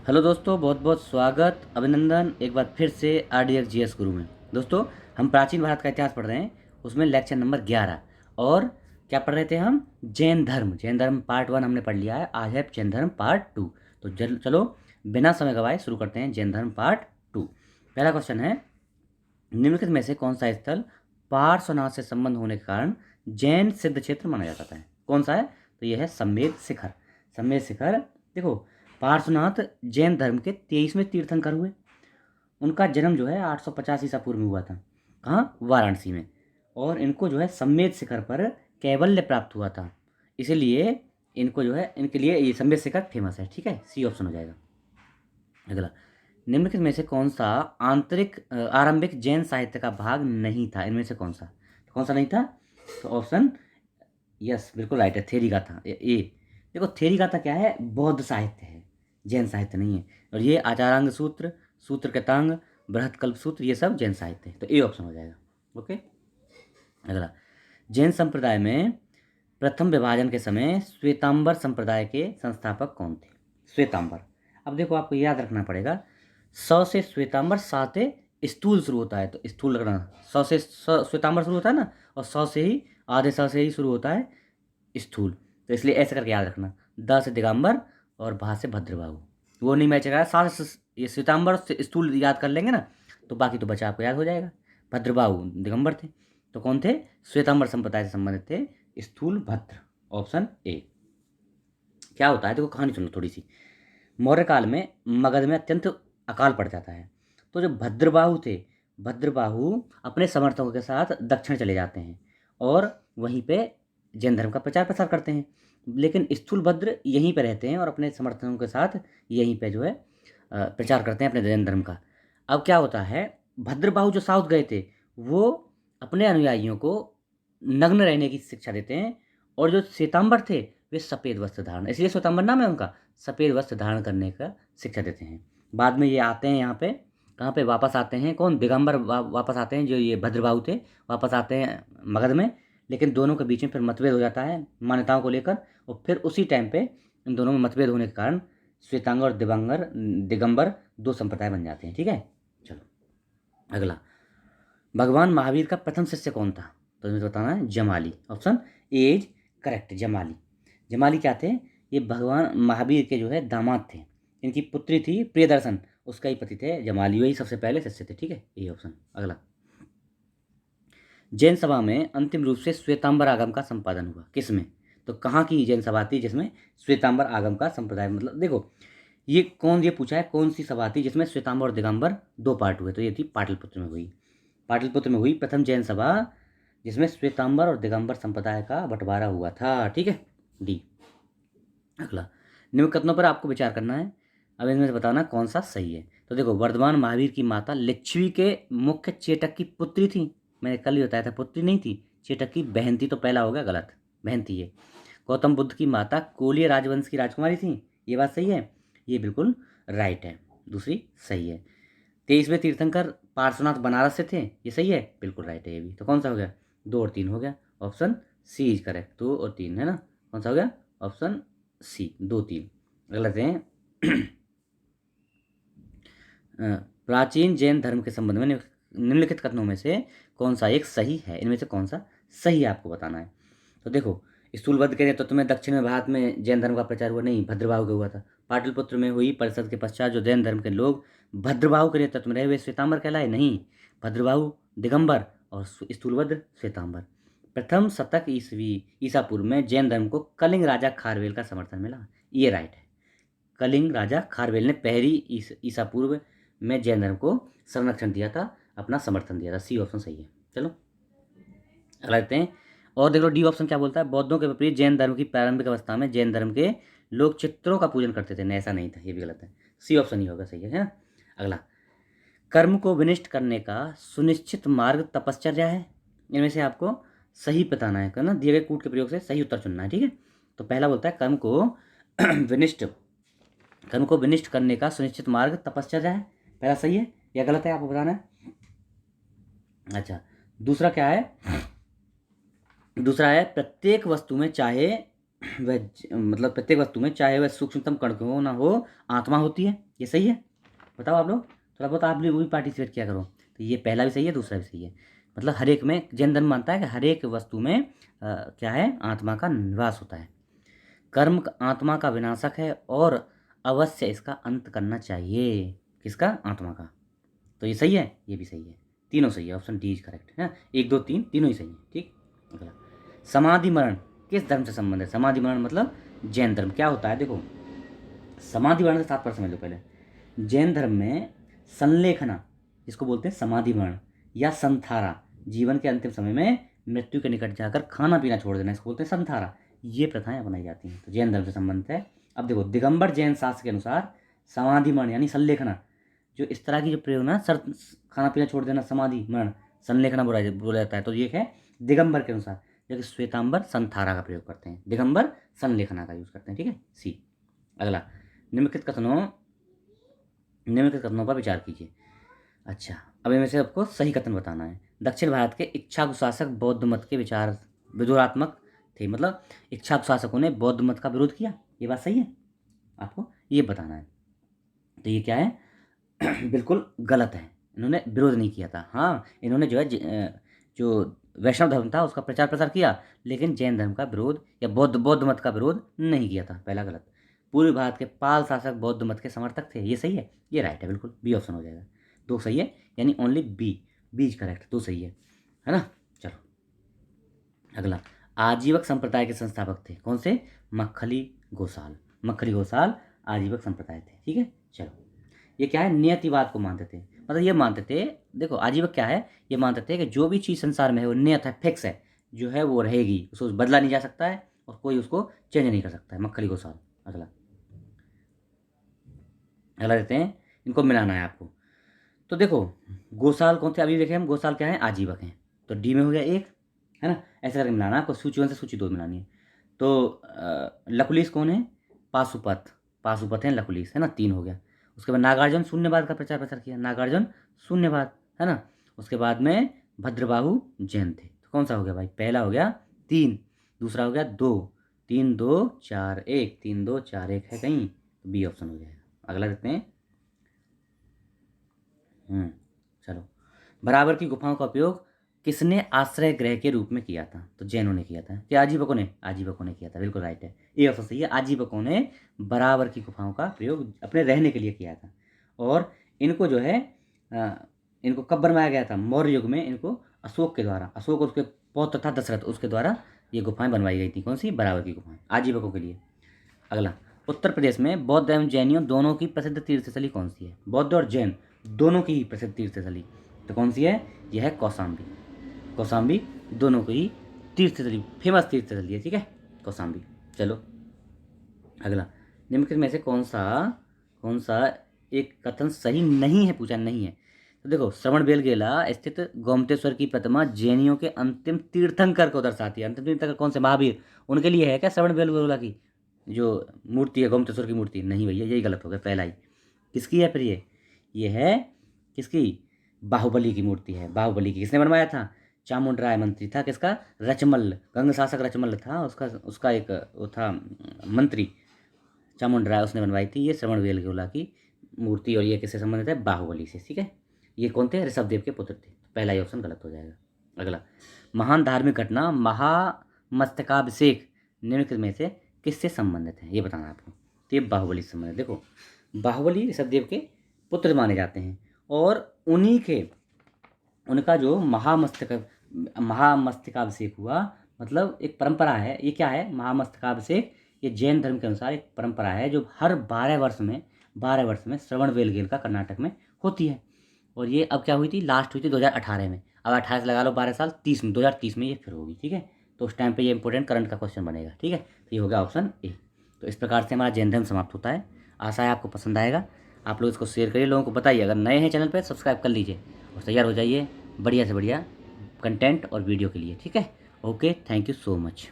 Hello दोस्तों, बहुत बहुत स्वागत अभिनंदन एक बार फिर से RDX GS गुरु में। दोस्तों, हम प्राचीन भारत का इतिहास पढ़ रहे हैं। उसमें लेक्चर नंबर 11 और क्या पढ़ रहे थे हम? जैन धर्म पार्ट 1 हमने पढ़ लिया है। आज है जैन धर्म पार्ट 2। तो चलो बिना समय गवाए शुरू करते हैं जैन धर्म पार्ट 2। पहला क्वेश्चन है, निम्नलिखित में से कौन सा स्थल पार्श्वनाथ से संबंध होने के कारण जैन सिद्ध क्षेत्र माना जाता है? कौन सा है? तो यह है सम्मेद शिखर। सम्मेद शिखर, देखो, पार्श्वनाथ जैन धर्म के 23वें तीर्थंकर हुए। उनका जन्म जो है 850 ईसा पूर्व में हुआ था। कहाँ? वाराणसी में। और इनको जो है सम्मेद शिखर पर कैवल्य प्राप्त हुआ था। इसीलिए इनको जो है, इनके लिए ये सम्मेद शिखर फेमस है। ठीक है, सी ऑप्शन हो जाएगा। अगला, निम्नलिखित में से कौन सा आरंभिक जैन साहित्य का भाग नहीं था? इनमें से कौन सा नहीं था? तो ऑप्शन, यस, बिल्कुल राइट है, थेरी गाथा। ए देखो, थेरी गाथा क्या है? बौद्ध साहित्य है, जैन साहित्य नहीं है। और ये आचारांग सूत्र, सूत्र कृतांग, बृहत्कल्प सूत्र, ये सब जैन साहित्य है। तो ए ऑप्शन हो जाएगा। ओके। अगला, जैन संप्रदाय में प्रथम विभाजन के समय श्वेतांबर संप्रदाय के संस्थापक कौन थे? श्वेतांबर, अब देखो आपको याद रखना पड़ेगा, सौ से श्वेतांबर, सा से स्थूल शुरू होता है। तो स्थूल रखना, सौ से श्वेतांबर शुरू होता है ना, और सौ से ही, आधे सौ से ही शुरू होता है स्थूल। तो इसलिए ऐसे करके याद रखना, द से दिगंबर और भा से भद्रबाहु। वो नहीं मैच करा, सा से ये श्वेतांबर से स्थूल याद कर लेंगे ना, तो बाकी तो बचा आपको याद हो जाएगा। भद्रबाहु दिगंबर थे। तो कौन थे? श्वेतांबर संप्रदाय से संबंधित थे स्थूल भद्र। Option A. क्या होता है, देखो कहानी सुनो थोड़ी सी। मौर्य काल में मगध में अत्यंत अकाल पड़ जाता है। तो जो भद्रबाहु थे, भद्रबाहु अपने समर्थकों के साथ दक्षिण चले जाते हैं और वहीं पे जैन धर्म का प्रचार प्रसार करते हैं। लेकिन स्थूलभद्र यहीं पे रहते हैं और अपने समर्थकों के साथ यहीं पे जो है प्रचार करते हैं अपने जैन धर्म का। अब क्या होता है, भद्रबाहु जो साउथ गए थे, वो अपने अनुयायियों को नग्न रहने की शिक्षा देते हैं। और जो श्वेतांबर थे, वे सफ़ेद वस्त्र धारण, इसलिए श्वेतांबर नाम है उनका, सफ़ेद वस्त्र धारण करने का शिक्षा देते हैं। बाद में ये आते हैं यहाँ पे, कहाँ पे वापस आते हैं? कौन? दिगंबर वापस आते हैं, जो ये भद्रबाहु थे, वापस आते हैं मगध में। लेकिन दोनों के बीच में फिर मतभेद हो जाता है मान्यताओं को लेकर। और फिर उसी टाइम पे इन दोनों में मतभेद होने के कारण श्वेतांग और दिगंबर दो संप्रदाय बन जाते हैं। ठीक है, चलो अगला, भगवान महावीर का प्रथम शिष्य कौन था? तो मुझे बताना है Jamali. Option A is correct, Jamali. Jamali क्या थे? ये भगवान महावीर के जो है दामाद थे। इनकी पुत्री थी प्रियदर्शन, उसका ही पति थे जमाली, वही सबसे पहले शिष्य थे। ठीक है, ये ऑप्शन। अगला, जैन सभा में अंतिम रूप से श्वेतांबर आगम का संपादन हुआ किसमें? तो कहाँ की जैन सभा थी जिसमें श्वेतांबर आगम का संप्रदाय, मतलब देखो, ये पूछा है कौन सी सभा थी जिसमें श्वेतांबर और दिगंबर दो पार्ट हुए? तो ये थी पाटलिपुत्र में हुई। पाटलिपुत्र में हुई प्रथम जैन सभा, जिसमें श्वेतांबर और दिगंबर संप्रदाय का बंटवारा हुआ था। ठीक है, डी। अगला, निम्न कथनों पर आपको विचार करना है। अब इनमें से बताना कौन सा सही है। तो देखो, वर्धमान महावीर की माता लिच्छवी के मुख्य चेटक की पुत्री थी। मैंने कल ही बताया था, पुत्री नहीं थी, चेटक की बहन थी। तो पहला हो गया गलत, बहन थी ये। गौतम बुद्ध की माता कोलिय राजवंश की राजकुमारी थी, ये बात सही है, ये बिल्कुल राइट है, दूसरी सही है। 23वें तीर्थंकर पार्श्वनाथ बनारस से थे, ये सही है, बिल्कुल राइट है ये भी। तो कौन सा हो गया? 2 और 3 हो गया। ऑप्शन सी इज करेक्ट, 2 और 3 है ना। कौन सा हो गया? ऑप्शन सी, 2 3 गलत हैं। प्राचीन जैन धर्म के संबंध में निम्नलिखित कथनों में से कौन सा एक सही है? इनमें से कौन सा सही है आपको बताना है। तो देखो, स्थूलबद्ध के नेतृत्व में दक्षिण में भारत में जैन धर्म का प्रचार हुआ नहीं, भद्रबाहु का हुआ था। पाटलिपुत्र में हुई परिषद के पश्चात जो जैन धर्म के लोग भद्रबाहु के नेतृत्व में रहे, वे श्वेतांबर कहलाए नहीं। भद्रबाहु दिगंबर और स्थूलभद्र श्वेतांबर। प्रथम शतक ईसा पूर्व में जैन धर्म को कलिंग राजा खारवेल का समर्थन मिला, ये राइट है। कलिंग राजा खारवेल ने पहली ईसा पूर्व में जैन धर्म को संरक्षण दिया था, अपना समर्थन दिया था। सी ऑप्शन सही है। चलो अगला देखते हैं। और देख लो, डी ऑप्शन क्या बोलता है? बौद्धों के विपरीत जैन धर्म की प्रारंभिक अवस्था में जैन धर्म के लोग चित्रों का पूजन करते थे। नहीं, ऐसा नहीं था, ये भी गलत है। सी ऑप्शन ही होगा सही है ना। अगला, कर्म को विनिष्ट करने का सुनिश्चित मार्ग तपश्चर्या है। इनमें से आपको सही बताना है, ना दिए गए कूट के प्रयोग से सही उत्तर चुनना है। ठीक है, तो पहला बोलता है विनिष्ट कर्म को विनिष्ट करने का सुनिश्चित मार्ग तपश्चर्या है। पहला सही है या गलत है, आपको बताना है। अच्छा, दूसरा क्या है? दूसरा है प्रत्येक वस्तु में चाहे वह मतलब प्रत्येक वस्तु में, चाहे वह सूक्ष्मतम कण क्यों हो ना हो, आत्मा होती है। ये सही है? बताओ आप लोग, थोड़ा बहुत आप भी वो भी पार्टिसिपेट किया करो। तो ये पहला भी सही है, दूसरा भी सही है। मतलब हर एक में, जैन धर्म मानता है कि हर एक वस्तु में क्या है, आत्मा का निवास होता है। कर्म आत्मा का विनाशक है और अवश्य इसका अंत करना चाहिए। किसका? आत्मा का। तो ये सही है, ये भी सही है, तीनों सही है। ऑप्शन डी इज करेक्ट है ना। 1 2 3 तीनों ही सही है। ठीक। अगला, समाधि मरण किस धर्म से संबंधित है? समाधि मरण मतलब जैन धर्म। क्या होता है देखो, समाधि मरण से तात्पर्य समझ लो पहले। जैन धर्म में संलेखना, जिसको बोलते हैं समाधि मरण या संथारा, जीवन के अंतिम समय में मृत्यु के निकट जाकर खाना पीना छोड़ देना, इसको बोलते हैं संथारा। ये प्रथाएं अपनाई जाती हैं, तो जैन धर्म से संबंधित है। अब देखो, दिगंबर जैन शास्त्र के अनुसार समाधि मरण यानी संलेखना, जो इस तरह की जो प्रयोग ना, सर खाना पीना छोड़ देना, समाधि मरण, संलेखना बोला जाता है। तो ये है दिगंबर के अनुसार, जबकि श्वेतांबर संथारा का प्रयोग करते हैं, दिगंबर संलेखना का यूज करते हैं। ठीक है, सी। अगला, निम्नलिखित कथनों पर विचार कीजिए। अच्छा, अब इनमें से आपको सही कथन बताना है। दक्षिण भारत के इच्छाकु शासक बौद्ध मत के विचार विरोधात्मक थे, मतलब इच्छाकु शासकों ने बौद्ध मत का विरोध किया। ये बात सही है, आपको ये बताना है। तो ये क्या है? बिल्कुल गलत है, इन्होंने विरोध नहीं किया था। हाँ, इन्होंने जो है जो वैष्णव धर्म था उसका प्रचार प्रसार किया, लेकिन जैन धर्म का विरोध या बौद्ध मत का विरोध नहीं किया था। पहला गलत। पूर्वी भारत के पाल शासक बौद्ध मत के समर्थक थे। ये सही है, ये राइट है, बिल्कुल बी ऑप्शन हो जाएगा। 2 सही है, यानी ओनली बी इज करेक्ट, 2 सही है ना। चलो अगला, आजीवक संप्रदाय के संस्थापक थे कौन से? मक्खली घोषाल आजीवक संप्रदाय थे। ठीक है, चलो। ये क्या है? नियतिवाद को मानते थे, मतलब ये मानते थे, देखो आजीवक क्या है, ये मानते थे कि जो भी चीज़ संसार में है वो नियत है, फिक्स है, जो है वो रहेगी, उसको बदला नहीं जा सकता है और कोई उसको चेंज नहीं कर सकता है। मक्खली घोषाल। अगला देते हैं, इनको मिलाना है आपको। तो देखो, गोसाल कौन थे? अभी देखें हम, गोसाल क्या है? आजीवक हैं। तो डी में हो गया 1, है ना। ऐसे करके मिलाना है आपको, सूची 1 से सूची 2 मिलानी है। तो लकुलिस कौन है? पाशुपत हैं लकुलिस, है ना, 3 हो गया। उसके बाद नागार्जुन शून्यवाद का प्रचार प्रसार किया, नागार्जुन शून्यवाद, है ना। उसके बाद में भद्रबाहु जैन थे। तो कौन सा हो गया भाई? पहला हो गया 3, दूसरा हो गया 2, 3 2 4 1, 3 2 4 1 है कहीं, तो बी ऑप्शन हो जाएगा। अगला देखते हैं। चलो, बराबर की गुफाओं का उपयोग किसने आश्रय गृह के रूप में किया था? तो जैनों ने किया था। क्या आजीवकों ने किया था, बिल्कुल राइट है, ये ऑप्शन सही है। आजीवकों ने बराबर की गुफाओं का प्रयोग अपने रहने के लिए किया था। और इनको जो है इनको कब बनवाया गया था? मौर्य युग में इनको अशोक के द्वारा, अशोक और उसके पौत्र था दशरथ, उसके द्वारा ये गुफाएं बनवाई गई थी। कौन सी? बराबर की गुफाएं, आजीवकों के लिए। अगला, उत्तर प्रदेश में बौद्ध एवं जैनियों दोनों की प्रसिद्ध तीर्थस्थली कौन सी है? बौद्ध और जैन दोनों की ही प्रसिद्ध तीर्थस्थली तो कौन सी है? यह है कौशाम्बी, दोनों की ही तीर्थस्थली, फेमस तीर्थस्थली है। ठीक है, कौशाम्बी। चलो अगला, निम्नलिखित में से कौन सा एक कथन सही नहीं है, पूछा नहीं है। तो देखो, श्रवणबेलगोला स्थित गोमतेश्वर की प्रतिमा जैनियों के अंतिम तीर्थंकर को दर्शाती है। अंतिम तीर्थंकर कौन से? महावीर, उनके लिए है क्या श्रवणबेलगोला की जो मूर्ति है, गोमतेश्वर की मूर्ति? नहीं भैया, यही गलत हो गया, पहला ही। किसकी है फिर ये है किसकी? बाहुबली की मूर्ति है। बाहुबली की किसने बनवाया था? चामुंडराय मंत्री था। किसका? रचमल्ल, गंग शासक रचमल्ल था, उसका एक वो था मंत्री, चामुंडराय, उसने बनवाई थी ये श्रवणबेलगोला की मूर्ति। और ये किससे संबंधित है? बाहुबली से। ठीक है, ये कौन थे? ऋषभदेव के पुत्र थे। पहला ही ऑप्शन गलत हो जाएगा। अगला, महान धार्मिक घटना महामस्तकाभिषेक निम्नलिखित में से किससे संबंधित है? ये बताना है आपको। तो ये बाहुबली से संबंधित। देखो, बाहुबली ऋषभदेव के पुत्र माने जाते हैं और उनका जो महामस्तकाभिषेक हुआ, मतलब एक परंपरा है। ये क्या है? महामस्तकाभिषेक ये जैन धर्म के अनुसार एक परंपरा है जो हर 12 वर्ष में श्रवणबेलगोला का कर्नाटक में होती है। और ये अब क्या हुई थी? लास्ट हुई थी 2018 में। अब 18 से लगा लो 12 साल, 2030 में ये फिर होगी। ठीक है, तो उस टाइम पे ये इंपॉर्टेंट करंट का क्वेश्चन बनेगा। ठीक है, तो ये होगा ऑप्शन ए। तो इस प्रकार से हमारा जैन धर्म समाप्त होता है। आशा है आपको पसंद आएगा। आप लोग इसको शेयर करिए, लोगों को बताइए। अगर नए हैं चैनल पर सब्सक्राइब कर लीजिए और तैयार हो जाइए बढ़िया से बढ़िया कंटेंट और वीडियो के लिए। ठीक है, okay, thank you so much.